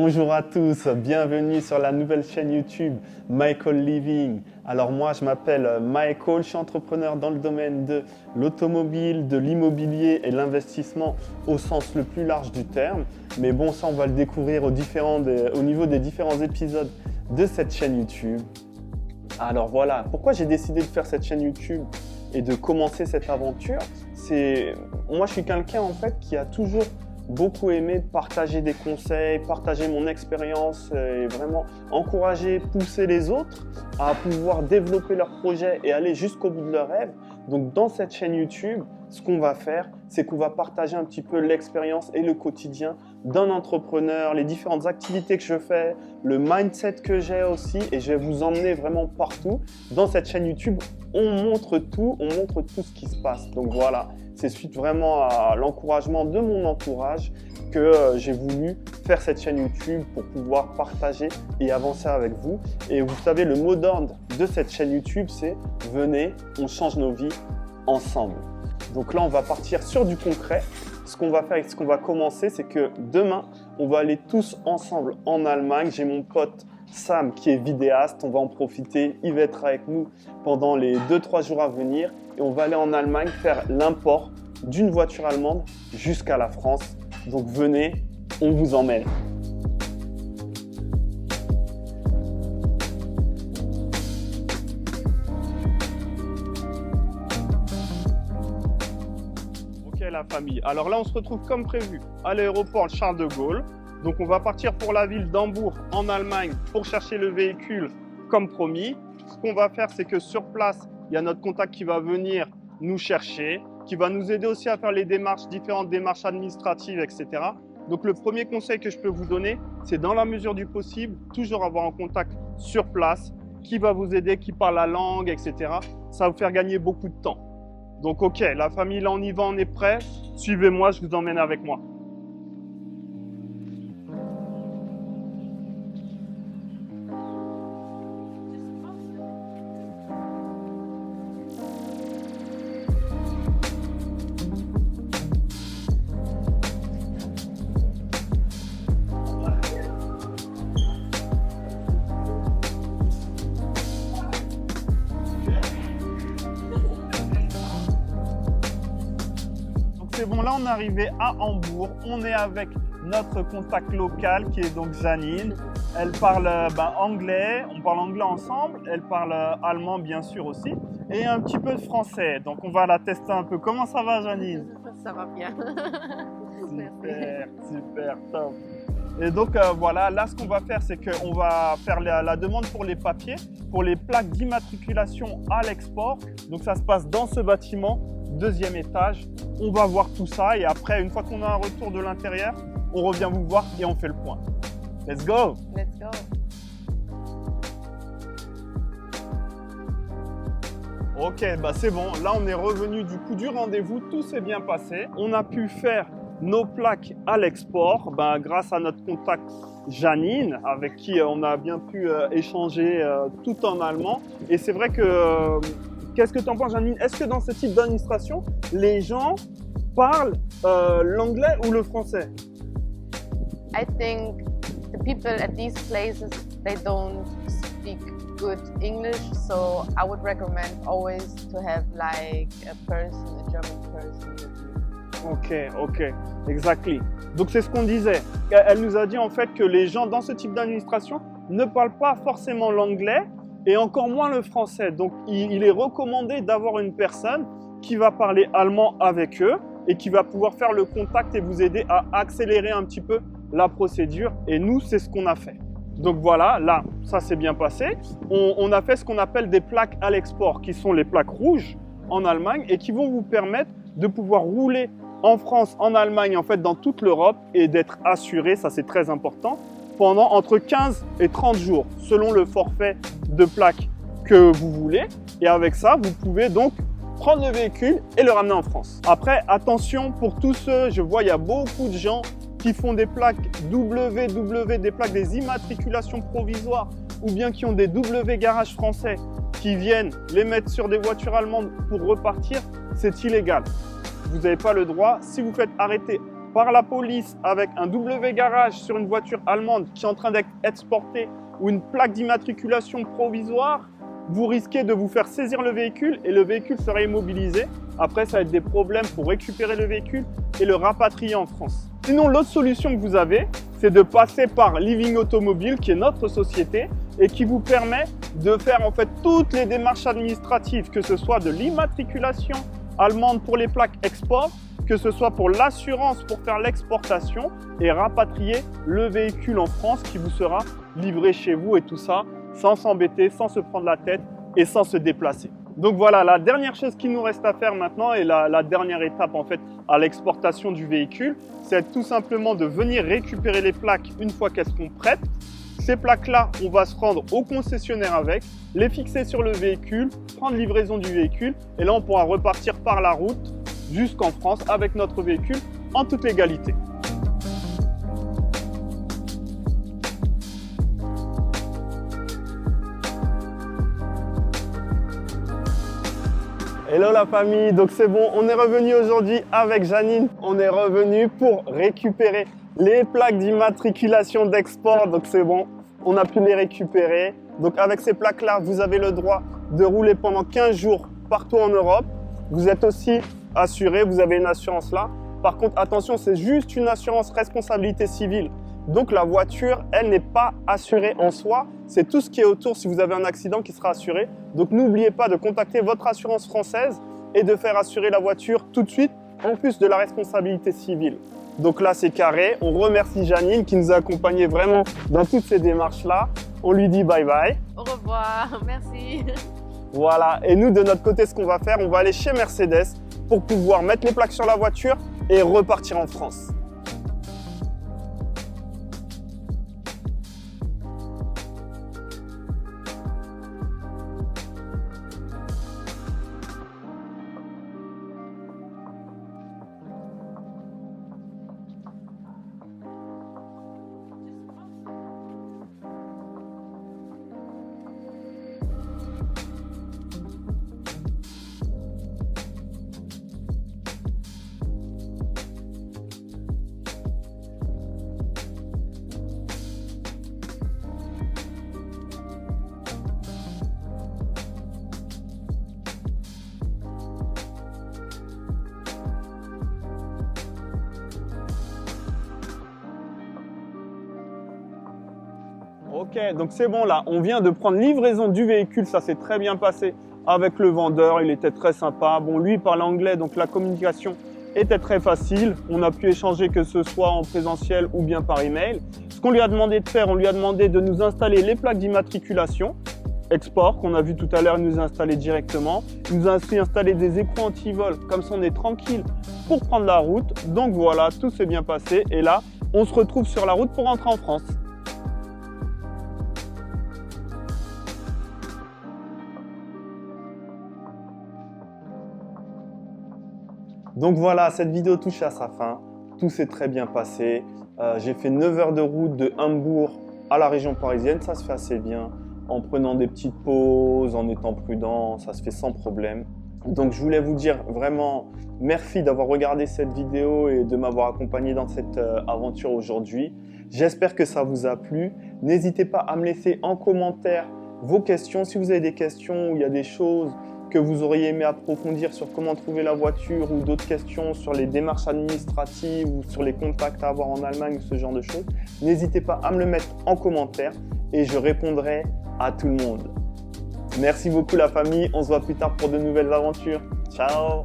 Bonjour à tous, bienvenue sur la nouvelle chaîne YouTube Michael Living. Alors moi je m'appelle Michael, je suis entrepreneur dans le domaine de l'automobile, de l'immobilier et l'investissement au sens le plus large du terme. Mais bon, ça on va le découvrir au niveau des différents épisodes de cette chaîne YouTube. Alors voilà, pourquoi j'ai décidé de faire cette chaîne YouTube et de commencer cette aventure, moi je suis quelqu'un en fait qui a toujours beaucoup aimé partager des conseils, partager mon expérience et vraiment encourager, pousser les autres à pouvoir développer leurs projets et aller jusqu'au bout de leurs rêves. Donc dans cette chaîne YouTube, ce qu'on va faire, c'est qu'on va partager un petit peu l'expérience et le quotidien d'un entrepreneur, les différentes activités que je fais, le mindset que j'ai aussi, et je vais vous emmener vraiment partout. Dans cette chaîne YouTube, on montre tout ce qui se passe. Donc voilà, c'est suite vraiment à l'encouragement de mon entourage que j'ai voulu faire cette chaîne YouTube pour pouvoir partager et avancer avec vous. Et vous savez, le mot d'ordre de cette chaîne YouTube, c'est « Venez, on change nos vies ensemble ». Donc là, on va partir sur du concret. Ce qu'on va faire et ce qu'on va commencer, c'est que demain, on va aller tous ensemble en Allemagne. J'ai mon pote Sam qui est vidéaste, on va en profiter. Il va être avec nous pendant les 2-3 jours à venir. Et on va aller en Allemagne faire l'import d'une voiture allemande jusqu'à la France. Donc venez, on vous emmène. La famille. Alors là, on se retrouve comme prévu à l'aéroport Charles de Gaulle. Donc on va partir pour la ville d'Hambourg en Allemagne pour chercher le véhicule comme promis. Ce qu'on va faire, c'est que sur place, il y a notre contact qui va venir nous chercher, qui va nous aider aussi à faire les démarches, différentes démarches administratives, etc. Donc le premier conseil que je peux vous donner, c'est dans la mesure du possible, toujours avoir un contact sur place qui va vous aider, qui parle la langue, etc. Ça va vous faire gagner beaucoup de temps. Donc ok, la famille, là on y va, on est prêt. Suivez-moi, je vous emmène avec moi. C'est bon, là on est arrivé à Hambourg, on est avec notre contact local qui est donc Janine. Elle parle anglais, on parle anglais ensemble, elle parle allemand bien sûr aussi et un petit peu de français. Donc on va la tester un peu. Comment ça va Janine? Ça va bien. Super, super, top. Et donc voilà, là ce qu'on va faire, c'est qu'on va faire la demande pour les papiers, pour les plaques d'immatriculation à l'export. Donc ça se passe dans ce bâtiment, deuxième étage. On va voir tout ça et après, une fois qu'on a un retour de l'intérieur, on revient vous voir et on fait le point. Let's go! Let's go! Ok, c'est bon. Là, on est revenu du coup du rendez-vous. Tout s'est bien passé. On a pu faire nos plaques à l'export grâce à notre contact Janine, avec qui on a bien pu échanger tout en allemand. Et c'est vrai que... Qu'est-ce que tu en penses, Janine? Est-ce que dans ce type d'administration, les gens parlent l'anglais ou le français? I think the people at these places, they don't speak good English, so I would recommend always to have like a German person with you. Ok, exactly. Donc c'est ce qu'on disait. Elle nous a dit en fait que les gens dans ce type d'administration ne parlent pas forcément l'anglais et encore moins le français. Donc il est recommandé d'avoir une personne qui va parler allemand avec eux et qui va pouvoir faire le contact et vous aider à accélérer un petit peu la procédure. Et nous, c'est ce qu'on a fait. Donc voilà, là, ça s'est bien passé. On a fait ce qu'on appelle des plaques à l'export, qui sont les plaques rouges en Allemagne et qui vont vous permettre de pouvoir rouler en France, en Allemagne, en fait, dans toute l'Europe et d'être assuré, ça c'est très important, pendant entre 15 et 30 jours, selon le forfait de plaques que vous voulez. Et avec ça, vous pouvez donc prendre le véhicule et le ramener en France. Après, attention pour tous ceux, je vois il y a beaucoup de gens qui font des plaques WW, des plaques des immatriculations provisoires ou bien qui ont des W garages français qui viennent les mettre sur des voitures allemandes pour repartir, c'est illégal. Vous n'avez pas le droit. Si vous faites arrêter par la police avec un W garage sur une voiture allemande qui est en train d'être exportée ou une plaque d'immatriculation provisoire, vous risquez de vous faire saisir le véhicule et le véhicule sera immobilisé. Après, ça va être des problèmes pour récupérer le véhicule et le rapatrier en France. Sinon, l'autre solution que vous avez, c'est de passer par Living Automobile, qui est notre société et qui vous permet de faire en fait toutes les démarches administratives, que ce soit de l'immatriculation allemande pour les plaques export, que ce soit pour l'assurance pour faire l'exportation et rapatrier le véhicule en France qui vous sera livré chez vous et tout ça sans s'embêter, sans se prendre la tête et sans se déplacer. Donc voilà, la dernière chose qu'il nous reste à faire maintenant et la dernière étape en fait à l'exportation du véhicule, c'est tout simplement de venir récupérer les plaques une fois qu'elles seront prêtes. Ces plaques-là, on va se rendre au concessionnaire avec, les fixer sur le véhicule, prendre livraison du véhicule et là on pourra repartir par la route jusqu'en France avec notre véhicule en toute légalité. Hello la famille, donc c'est bon, on est revenu aujourd'hui avec Janine. On est revenu pour récupérer les plaques d'immatriculation d'export, donc c'est bon, on a pu les récupérer. Donc avec ces plaques-là, vous avez le droit de rouler pendant 15 jours partout en Europe. Vous êtes aussi assuré, vous avez une assurance là. Par contre, attention, c'est juste une assurance responsabilité civile. Donc la voiture, elle n'est pas assurée en soi. C'est tout ce qui est autour si vous avez un accident qui sera assuré. Donc n'oubliez pas de contacter votre assurance française et de faire assurer la voiture tout de suite, en plus de la responsabilité civile. Donc là, c'est carré. On remercie Janine qui nous a accompagnés vraiment dans toutes ces démarches-là. On lui dit bye bye. Au revoir, merci. Voilà. Et nous, de notre côté, ce qu'on va faire, on va aller chez Mercedes pour pouvoir mettre les plaques sur la voiture et repartir en France. Ok, donc c'est bon là, on vient de prendre livraison du véhicule, ça s'est très bien passé avec le vendeur, il était très sympa. Bon, lui il parle anglais, donc la communication était très facile. On a pu échanger que ce soit en présentiel ou bien par email. Ce qu'on lui a demandé de faire, on lui a demandé de nous installer les plaques d'immatriculation export qu'on a vu tout à l'heure, il nous a installé directement. Il nous a aussi installé des écrans anti-vol, comme ça on est tranquille pour prendre la route. Donc voilà, tout s'est bien passé et là, on se retrouve sur la route pour rentrer en France. Donc voilà, cette vidéo touche à sa fin. Tout s'est très bien passé. J'ai fait 9 heures de route de Hambourg à la région parisienne. Ça se fait assez bien. En prenant des petites pauses, en étant prudent, ça se fait sans problème. Donc je voulais vous dire vraiment merci d'avoir regardé cette vidéo et de m'avoir accompagné dans cette aventure aujourd'hui. J'espère que ça vous a plu. N'hésitez pas à me laisser en commentaire vos questions. Si vous avez des questions où il y a des choses que vous auriez aimé approfondir sur comment trouver la voiture ou d'autres questions sur les démarches administratives ou sur les contacts à avoir en Allemagne ou ce genre de choses, n'hésitez pas à me le mettre en commentaire et je répondrai à tout le monde. Merci beaucoup la famille, on se voit plus tard pour de nouvelles aventures. Ciao!